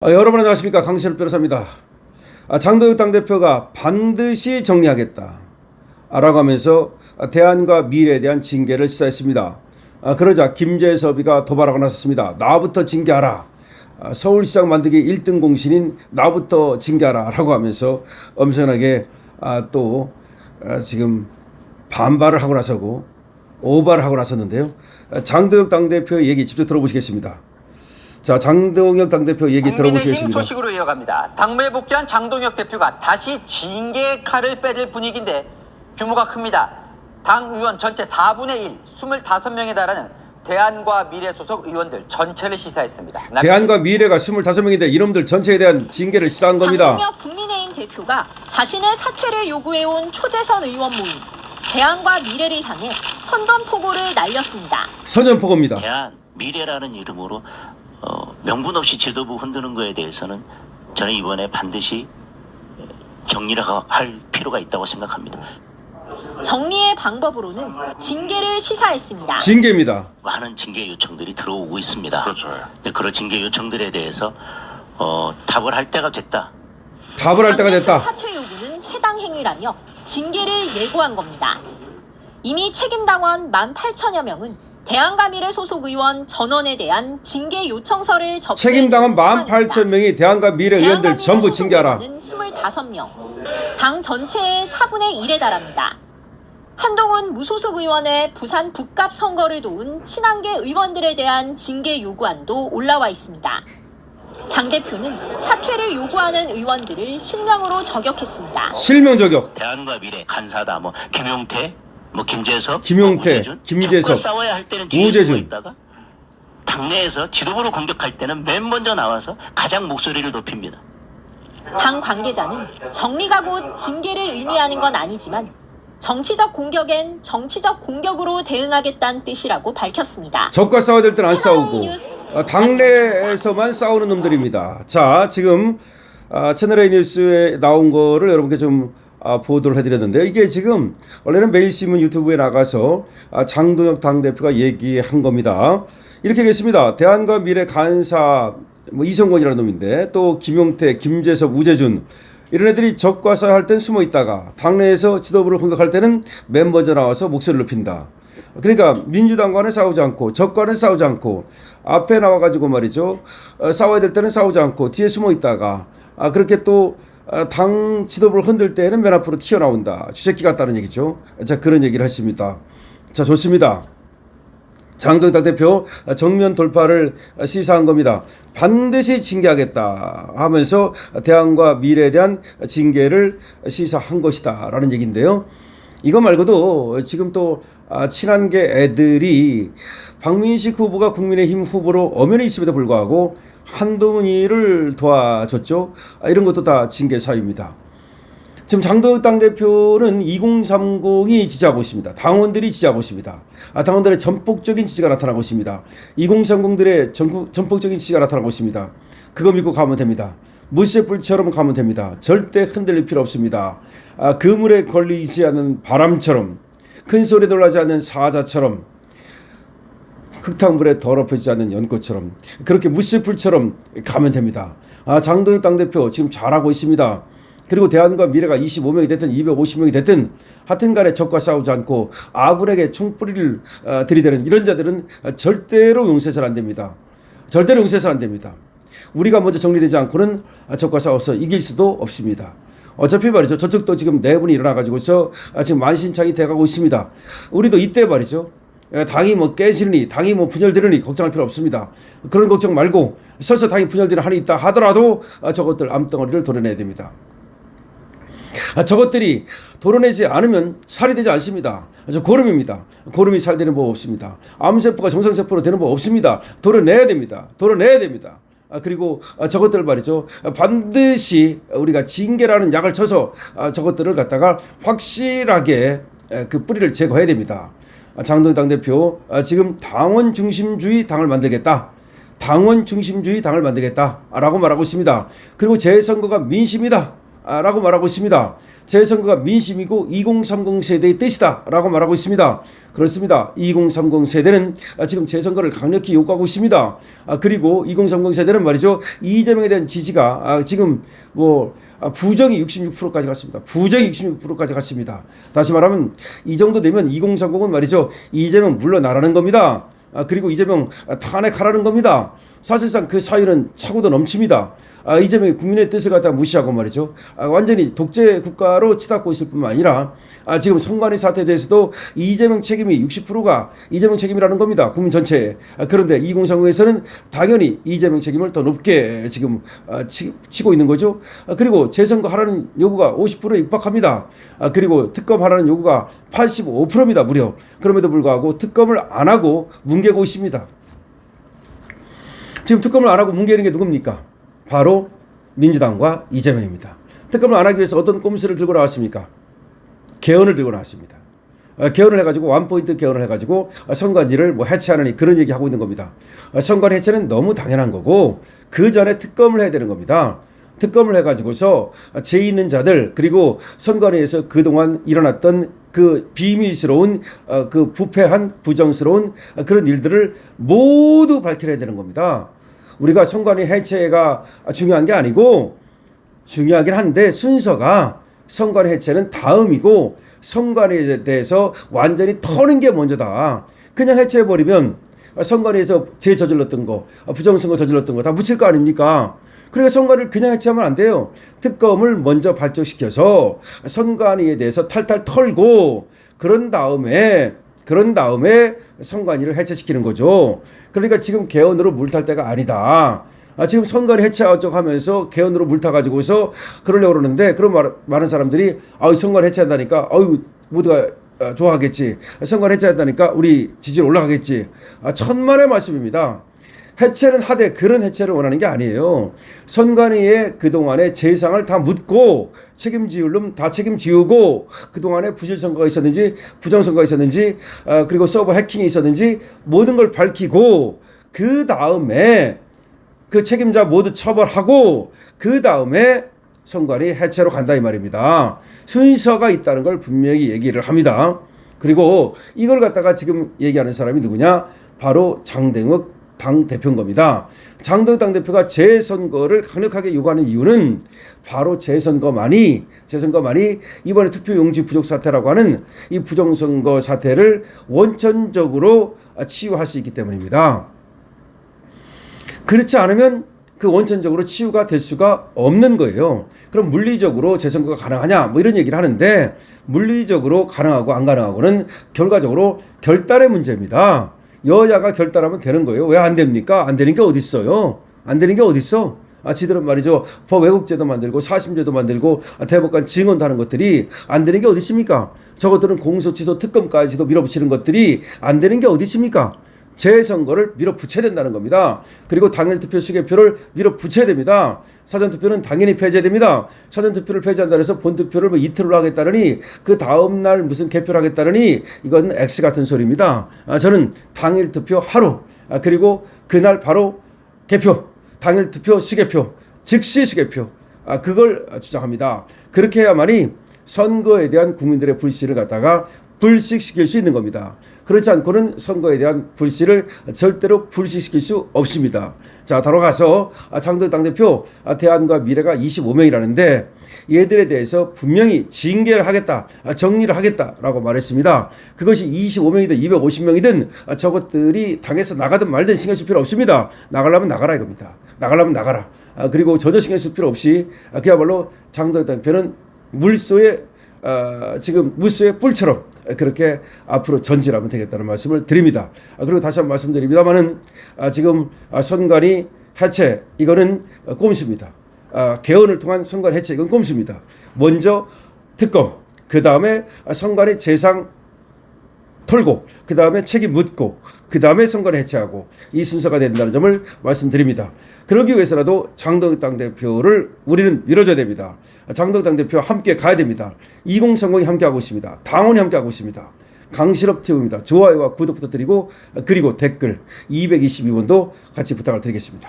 여러분 안녕하십니까. 강신업 변호사입니다. 장동혁 당대표가 반드시 정리하겠다 라고 하면서 대안과 미래에 대한 징계를 시사했습니다. 그러자 김재섭이가 도발하고 나섰습니다. 나부터 징계하라. 서울시장 만들기 1등 공신인 나부터 징계하라 라고 하면서 엄청나게 또 지금 반발을 하고 나서고 오발을 하고 나섰는데요. 장동혁 당대표의 얘기 직접 들어보시겠습니다. 자, 장동혁 당대표 얘기 들어보시겠습니다. 국민의힘 소식으로 이어갑니다. 당무에 복귀한 장동혁 대표가 다시 징계의 칼을 빼들 분위기인데 규모가 큽니다. 당 의원 전체 4분의 1, 25명에 달하는 대안과 미래 소속 의원들 전체를 시사했습니다. 대안과 미래가 25명인데 이놈들 전체에 대한 징계를 시사한 겁니다. 장동혁 국민의힘 대표가 자신의 사퇴를 요구해온 초재선 의원 모임 대안과 미래를 향해 선전포고를 날렸습니다. 선전포고입니다. 대안, 미래라는 이름으로 명분 없이 지도부 흔드는 거에 대해서는 저는 이번에 반드시 정리를 할 필요가 있다고 생각합니다. 정리의 방법으로는 징계를 시사했습니다. 징계입니다. 많은 징계 요청들이 들어오고 있습니다. 그렇죠. 근데 그런 징계 요청들에 대해서 답을 할 때가 됐다. 답을 할 때가 됐다. 사퇴 요구는 해당 행위라며 징계를 예고한 겁니다. 이미 책임당원 18,000여 명은 대안과 미래 소속 의원 전원에 대한 징계 요청서를 접수해 책임당한 18,000명이 대안과 미래 의원들 전부 징계하라. 25명, 당 전체의 4분의 1에 달합니다. 한동훈 무소속 의원의 부산 북갑 선거를 도운 친한계 의원들에 대한 징계 요구안도 올라와 있습니다. 장 대표는 사퇴를 요구하는 의원들을 실명으로 저격했습니다. 실명 저격. 대안과 미래 간사다. 김용태, 김재섭, 김용태, 김재섭, 싸워야 할 때는 뒤에 우재준. 숨어 있다가 당내에서 지도부를 공격할 때는 맨 먼저 나와서 가장 목소리를 높입니다. 당 관계자는 정리가 곧 징계를 의미하는 건 아니지만 정치적 공격엔 정치적 공격으로 대응하겠다는 뜻이라고 밝혔습니다. 적과 싸워야 될 때는 안 싸우고 당내에서만 싸우는 놈들입니다. 자, 지금 채널A 뉴스에 나온 거를 여러분께 좀 보도를 해드렸는데요. 이게 지금 원래는 매일신문 유튜브에 나가서 장동혁 당대표가 얘기한 겁니다. 이렇게 얘기했습니다. 대안과 미래 간사 이성권이라는 놈인데 또 김용태, 김재섭, 우재준 이런 애들이 적과 싸워할 땐 숨어 있다가 당내에서 지도부를 공격할 때는 맨 먼저 나와서 목소리를 높인다. 그러니까 민주당과는 싸우지 않고 적과는 싸우지 않고 앞에 나와가지고 말이죠. 싸워야 될 때는 싸우지 않고 뒤에 숨어 있다가 그렇게 또 당 지도부를 흔들 때는 맨 앞으로 튀어나온다. 쥐새끼 같다는 얘기죠. 자, 그런 얘기를 했습니다. 자, 좋습니다. 장동혁 당대표 정면 돌파를 시사한 겁니다. 반드시 징계하겠다 하면서 대안과 미래에 대한 징계를 시사한 것이다 라는 얘기인데요. 이거 말고도 지금 또 친한계 애들이 박민식 후보가 국민의힘 후보로 엄연히 있음에도 불구하고 한동훈이를 도와줬죠. 이런 것도 다 징계 사유입니다. 지금 장동혁 당대표는 2030이 지지하고 있습니다. 당원들이 지지하고 있습니다. 당원들의 전폭적인 지지가 나타나고 있습니다. 2030들의 전폭적인 지지가 나타나고 있습니다. 그거 믿고 가면 됩니다. 무쇠불처럼 가면 됩니다. 절대 흔들릴 필요 없습니다. 그물에 걸리지 않는 바람처럼 큰 소리 돌아지 않는 사자처럼 흙탕물에 더럽혀지지 않는 연꽃처럼 그렇게 무쇠불처럼 가면 됩니다. 장동혁 당대표 지금 잘하고 있습니다. 그리고 대안과 미래가 25명이 됐든 250명이 됐든 하여튼 간에 적과 싸우지 않고 아군에게 총뿌리를 들이대는 이런 자들은 절대로 용서해서는 안 됩니다. 절대로 용서해서는 안 됩니다. 우리가 먼저 정리되지 않고는 적과 싸워서 이길 수도 없습니다. 어차피 말이죠. 저쪽도 지금 내분이 일어나가지고서 지금 만신창이 돼가고 있습니다. 우리도 이때 말이죠. 당이 깨지느니 당이 분열되느니 걱정할 필요 없습니다. 그런 걱정 말고 설사 당이 분열되는 한이 있다 하더라도 저것들 암덩어리를 도려내야 됩니다. 저것들이 도려내지 않으면 살이 되지 않습니다. 고름입니다. 고름이 살되는 법 없습니다. 암세포가 정상세포로 되는 법 없습니다. 도려내야 됩니다. 도려내야 됩니다. 그리고 저것들 말이죠. 반드시 우리가 징계라는 약을 쳐서 저것들을 갖다가 확실하게 그 뿌리를 제거해야 됩니다. 장동혁 당대표 지금 당원 중심주의 당을 만들겠다. 당원 중심주의 당을 만들겠다라고 말하고 있습니다. 그리고 재선거가 민심이다. 라고 말하고 있습니다. 재선거가 민심이고 2030 세대의 뜻이다 라고 말하고 있습니다. 그렇습니다. 2030 세대는 지금 재선거를 강력히 요구하고 있습니다. 그리고 2030 세대는 말이죠, 이재명에 대한 지지가 지금 부정이 66%까지 갔습니다. 부정이 66%까지 갔습니다. 다시 말하면 이 정도 되면 2030은 말이죠, 이재명 물러나라는 겁니다. 그리고 이재명 탄핵하라는 겁니다. 사실상 그 사유는 차고도 넘칩니다. 이재명이 국민의 뜻을 갖다 무시하고 말이죠, 완전히 독재 국가로 치닫고 있을 뿐만 아니라 지금 선관위 사태에 대해서도 이재명 책임이 60%가 이재명 책임이라는 겁니다. 국민 전체에. 그런데 2030에서는 당연히 이재명 책임을 더 높게 지금 치고 있는 거죠. 그리고 재선거 하라는 요구가 50%에 육박합니다. 그리고 특검 하라는 요구가 85%입니다. 무려. 그럼에도 불구하고 특검을 안 하고 뭉개고 있습니다. 지금 특검을 안 하고 뭉개는 게 누굽니까? 바로 민주당과 이재명입니다. 특검을 안 하기 위해서 어떤 꼼수를 들고 나왔습니까? 개헌을 들고 나왔습니다. 개헌을 해가지고 원포인트 개헌을 해가지고 선관위를 해체하느니 그런 얘기하고 있는 겁니다. 선관위 해체는 너무 당연한 거고 그 전에 특검을 해야 되는 겁니다. 특검을 해가지고서 죄 있는 자들, 그리고 선관위에서 그동안 일어났던 그 비밀스러운 그 부패한 부정스러운 그런 일들을 모두 밝혀내야 되는 겁니다. 우리가 선관위 해체가 중요한 게 아니고, 중요하긴 한데 순서가 선관위 해체는 다음이고 선관위에 대해서 완전히 터는 게 먼저다. 그냥 해체해버리면 선관위에서 죄 저질렀던 거, 부정선거 저질렀던 거 다 묻힐 거 아닙니까? 그러니까 선관위를 그냥 해체하면 안 돼요. 특검을 먼저 발족시켜서 선관위에 대해서 탈탈 털고 그런 다음에 선관위를 해체시키는 거죠. 그러니까 지금 개헌으로 물탈 때가 아니다. 지금 선관위 해체하자고 하면서 개헌으로 물타가지고서 그러려고 그러는데, 그런 많은 사람들이 선관위 해체한다니까 모두가 좋아하겠지. 선관위 해체한다니까 우리 지지율 올라가겠지. 천만의 말씀입니다. 해체는 하되 그런 해체를 원하는 게 아니에요. 선관위의 그동안의 재상을 다 묻고 책임지을 놈 다 책임지우고 그동안에 부실선거가 있었는지 부정선거가 있었는지 그리고 서버 해킹이 있었는지 모든 걸 밝히고 그 다음에 그 책임자 모두 처벌하고 그 다음에 선관위 해체로 간다 이 말입니다. 순서가 있다는 걸 분명히 얘기를 합니다. 그리고 이걸 갖다가 지금 얘기하는 사람이 누구냐? 바로 장동혁 당대표인 겁니다. 장동혁 당대표가 재선거를 강력하게 요구하는 이유는 바로 재선거만이 이번에 투표용지 부족 사태라고 하는 이 부정선거 사태를 원천적으로 치유할 수 있기 때문입니다. 그렇지 않으면 그 원천적으로 치유가 될 수가 없는 거예요. 그럼 물리적으로 재선거가 가능하냐 이런 얘기를 하는데, 물리적으로 가능하고 안 가능하고는 결과적으로 결단의 문제입니다. 여야가 결단하면 되는 거예요. 왜 안 됩니까? 안 되는 게 어디 있어요? 안 되는 게 어디 있어? 지들은 말이죠, 왜곡제도 만들고 사심제도 만들고 대법관 증언도 하는 것들이 안 되는 게 어디 있습니까? 저것들은 공소취소 특검까지도 밀어붙이는 것들이 안 되는 게 어디 있습니까? 재선거를 밀어붙여야 된다는 겁니다. 그리고 당일투표 시계표를 밀어붙여야 됩니다. 사전투표는 당연히 폐지됩니다. 사전투표를 폐지한다 해서 본투표를 이틀로 하겠다느니 그 다음날 무슨 개표를 하겠다느니 이건 X 같은 소리입니다. 저는 당일투표 하루, 그리고 그날 바로 개표, 당일투표 시계표, 즉시 시계표, 그걸 주장합니다. 그렇게 해야만이 선거에 대한 국민들의 불신을 갖다가 불식시킬 수 있는 겁니다. 그렇지 않고는 선거에 대한 불신을 절대로 불식시킬 수 없습니다. 자, 돌아가서 장동혁 당대표 대안과 미래가 25명이라는데 얘들에 대해서 분명히 징계를 하겠다, 정리를 하겠다라고 말했습니다. 그것이 25명이든 250명이든 저것들이 당에서 나가든 말든 신경 쓸 필요 없습니다. 나가려면 나가라 이겁니다. 나가려면 나가라. 그리고 전혀 신경 쓸 필요 없이 그야말로 장동혁 당대표는 지금 물소의 뿔처럼 그렇게 앞으로 전진하면 되겠다는 말씀을 드립니다. 그리고 다시 한번 말씀드립니다만은 지금 선관위 해체 이거는 꼼수입니다. 개헌을 통한 선관위 해체 이건 꼼수입니다. 먼저 특검, 그 다음에 선관위 재상 털고 그 다음에 책임 묻고 그 다음에 선관위 해체하고 이 순서가 된다는 점을 말씀드립니다. 그러기 위해서라도 장동혁 당대표를 우리는 밀어줘야 됩니다. 장동혁 당대표와 함께 가야 됩니다. 2030이 함께하고 있습니다. 당원이 함께하고 있습니다. 강실업 TV입니다. 좋아요와 구독 부탁드리고 그리고 댓글 222번도 같이 부탁을 드리겠습니다.